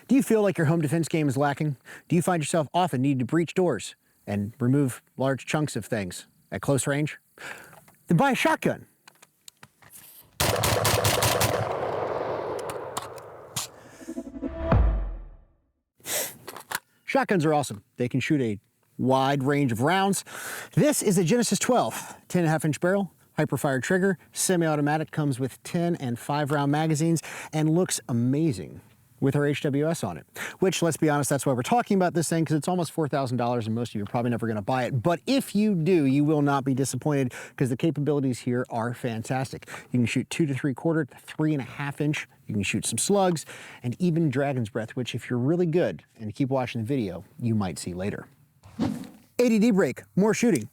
Do you feel like your home defense game is lacking? Do you find yourself often needing to breach doors and remove large chunks of things at close range? Then buy a shotgun. Shotguns are awesome. They can shoot a wide range of rounds. This is a Genesis 12, 10.5-inch barrel, hyperfire trigger, semi-automatic, comes with 10 and 5-round magazines, and looks amazing with our HWS on it. Which, let's be honest, that's why we're talking about this thing, because it's almost $4,000 and most of you are probably never gonna buy it. But if you do, you will not be disappointed, because the capabilities here are fantastic. You can shoot 2 to 3/4 to 3.5-inch. You can shoot some slugs and even dragon's breath, which if you're really good and keep watching the video, you might see later. ADD brake, more shooting.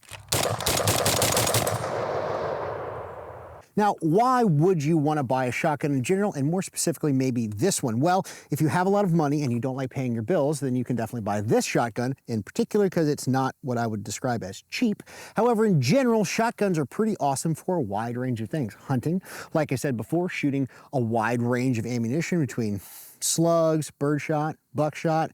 Now, why would you want to buy a shotgun in general, and more specifically, maybe this one? Well, if you have a lot of money and you don't like paying your bills, then you can definitely buy this shotgun, in particular because it's not what I would describe as cheap. However, in general, shotguns are pretty awesome for a wide range of things. Hunting, like I said before, shooting a wide range of ammunition between slugs, birdshot, buckshot,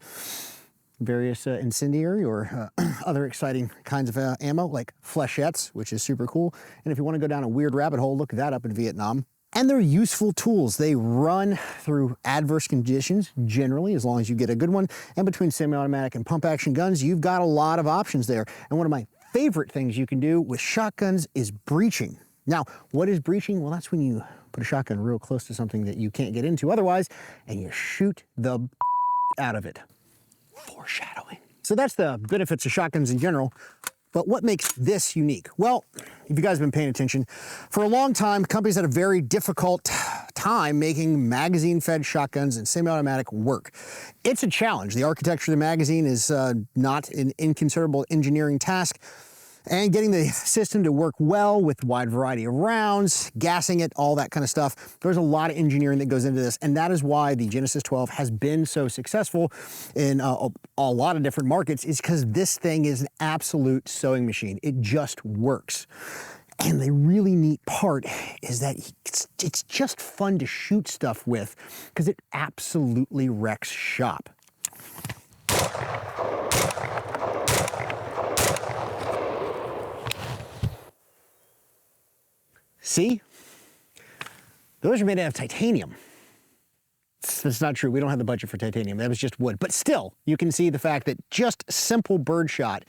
various incendiary or other exciting kinds of ammo like flechettes, which is super cool. And if you want to go down a weird rabbit hole, look that up in Vietnam. And they're useful tools. They run through adverse conditions, generally, as long as you get a good one. And between semi-automatic and pump action guns, you've got a lot of options there. And one of my favorite things you can do with shotguns is breaching. Now, what is breaching? Well, that's when you put a shotgun real close to something that you can't get into otherwise, and you shoot the out of it. Foreshadowing. So that's the benefits of shotguns in general, but what makes this unique? Well, if you guys have been paying attention, for a long time, companies had a very difficult time making magazine-fed shotguns and semi-automatic work. It's a challenge. The architecture of the magazine is not an inconsiderable engineering task, and getting the system to work well with a wide variety of rounds, gassing it, all that kind of stuff. There's a lot of engineering that goes into this, and that is why the Genesis 12 has been so successful in a lot of different markets, is because this thing is an absolute sewing machine. It just works. And the really neat part is that it's just fun to shoot stuff with, because it absolutely wrecks shop. See? Those are made out of titanium. That's not true. We don't have the budget for titanium. That was just wood. But still, you can see the fact that just simple birdshot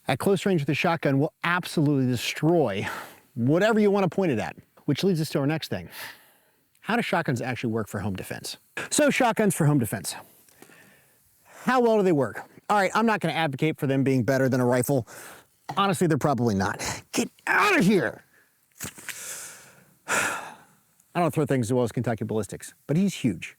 at close range with a shotgun will absolutely destroy whatever you want to point it at. Which leads us to our next thing. How do shotguns actually work for home defense? So shotguns for home defense. How well do they work? All right, I'm not going to advocate for them being better than a rifle. Honestly, they're probably not. Get out of here! I don't throw things as well as Kentucky Ballistics, but he's huge.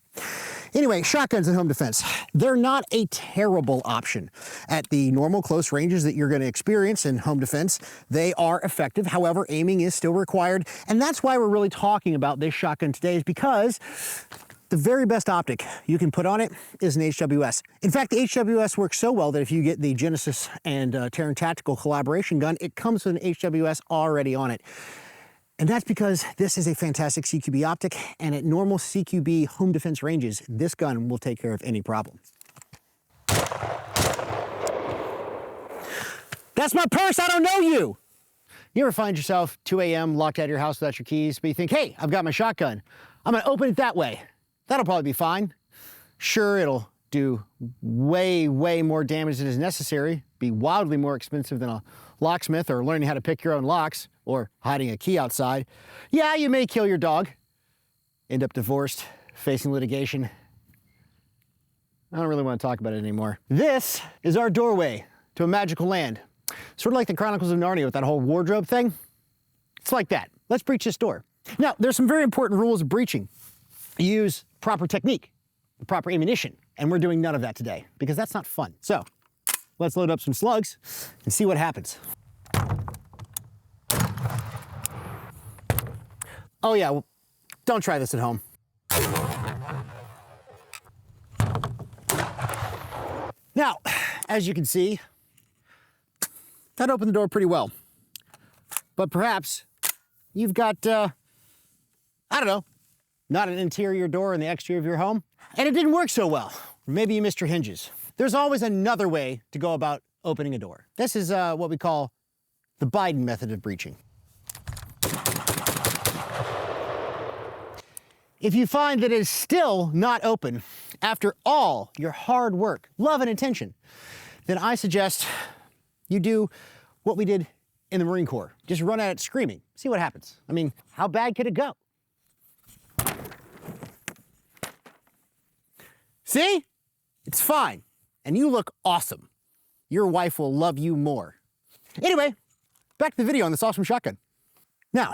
Anyway, shotguns in home defense. They're not a terrible option. At the normal close ranges that you're going to experience in home defense, they are effective. However, aiming is still required. And that's why we're really talking about this shotgun today, is because the very best optic you can put on it is an HWS. In fact, the HWS works so well that if you get the Genesis and Terran Tactical collaboration gun, it comes with an HWS already on it. And that's because this is a fantastic CQB optic, and at normal CQB home defense ranges, this gun will take care of any problem. That's my purse, I don't know you! You ever find yourself 2 a.m. locked out of your house without your keys, but you think, hey, I've got my shotgun. I'm gonna open it that way. That'll probably be fine. Sure, it'll do way, way more damage than is necessary, be wildly more expensive than a locksmith or learning how to pick your own locks or hiding a key outside. Yeah, you may kill your dog, end up divorced, facing litigation. I don't really want to talk about it anymore. This is our doorway to a magical land. Sort of like the Chronicles of Narnia with that whole wardrobe thing. It's like that. Let's breach this door. Now, there's some very important rules of breaching. Use proper technique, proper ammunition, and we're doing none of that today because that's not fun. So let's load up some slugs and see what happens. Oh yeah, well, don't try this at home. Now, as you can see, that opened the door pretty well. But perhaps you've got, I don't know, not an interior door in the exterior of your home, and it didn't work so well. Maybe you missed your hinges. There's always another way to go about opening a door. This is what we call the Biden method of breaching. If you find that it is still not open after all your hard work, love, and attention, then I suggest you do what we did in the Marine Corps. Just run at it screaming. See what happens. I mean, how bad could it go? See? It's fine. And you look awesome. Your wife will love you more. Anyway, back to the video on this awesome shotgun. Now,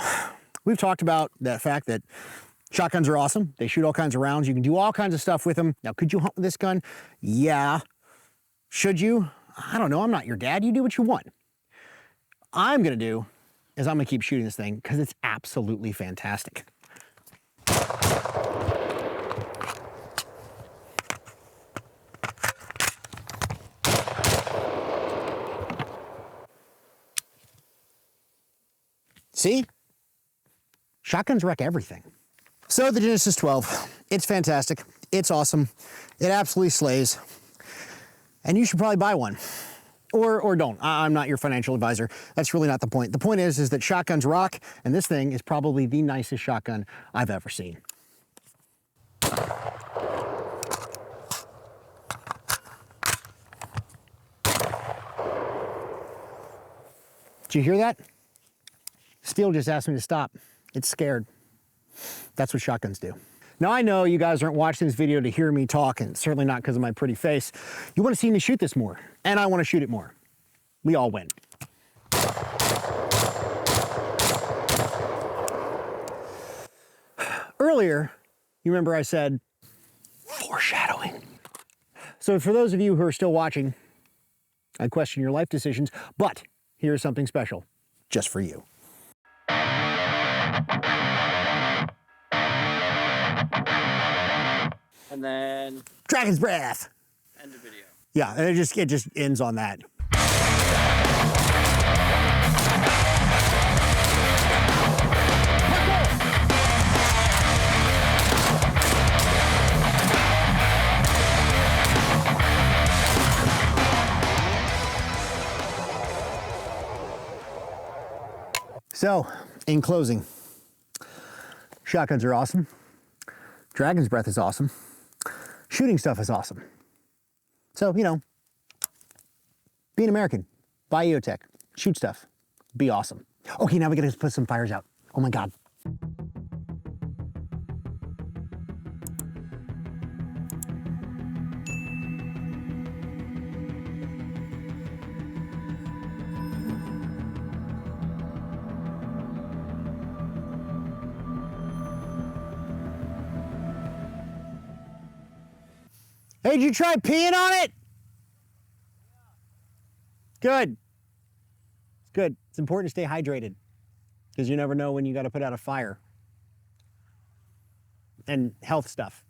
we've talked about the fact that shotguns are awesome. They shoot all kinds of rounds. You can do all kinds of stuff with them. Now, could you hunt with this gun? Yeah. Should you? I don't know. I'm not your dad. You do what you want. I'm going to do is I'm going to keep shooting this thing because it's absolutely fantastic. See? Shotguns wreck everything. So the Genesis 12, it's fantastic. It's awesome. It absolutely slays. And you should probably buy one. Or don't. I'm not your financial advisor. That's really not the point. The point is that shotguns rock, and this thing is probably the nicest shotgun I've ever seen. Did you hear that? Steel just asked me to stop. It's scared. That's what shotguns do. Now, I know you guys aren't watching this video to hear me talk, and certainly not because of my pretty face. You want to see me shoot this more, and I want to shoot it more. We all win. Earlier, you remember I said, foreshadowing. So for those of you who are still watching, I question your life decisions, but here's something special just for you. And then Dragon's breath. end the video. Yeah, and it just ends on that. So, in closing, shotguns are awesome. Dragon's breath is awesome. Shooting stuff is awesome. So, you know, be an American. Buy Eotech. Shoot stuff. Be awesome. Okay, now we gotta put some fires out. Oh my God. Hey, did you try peeing on it? Good. It's good. It's important to stay hydrated because you never know when you got to put out a fire. And health stuff.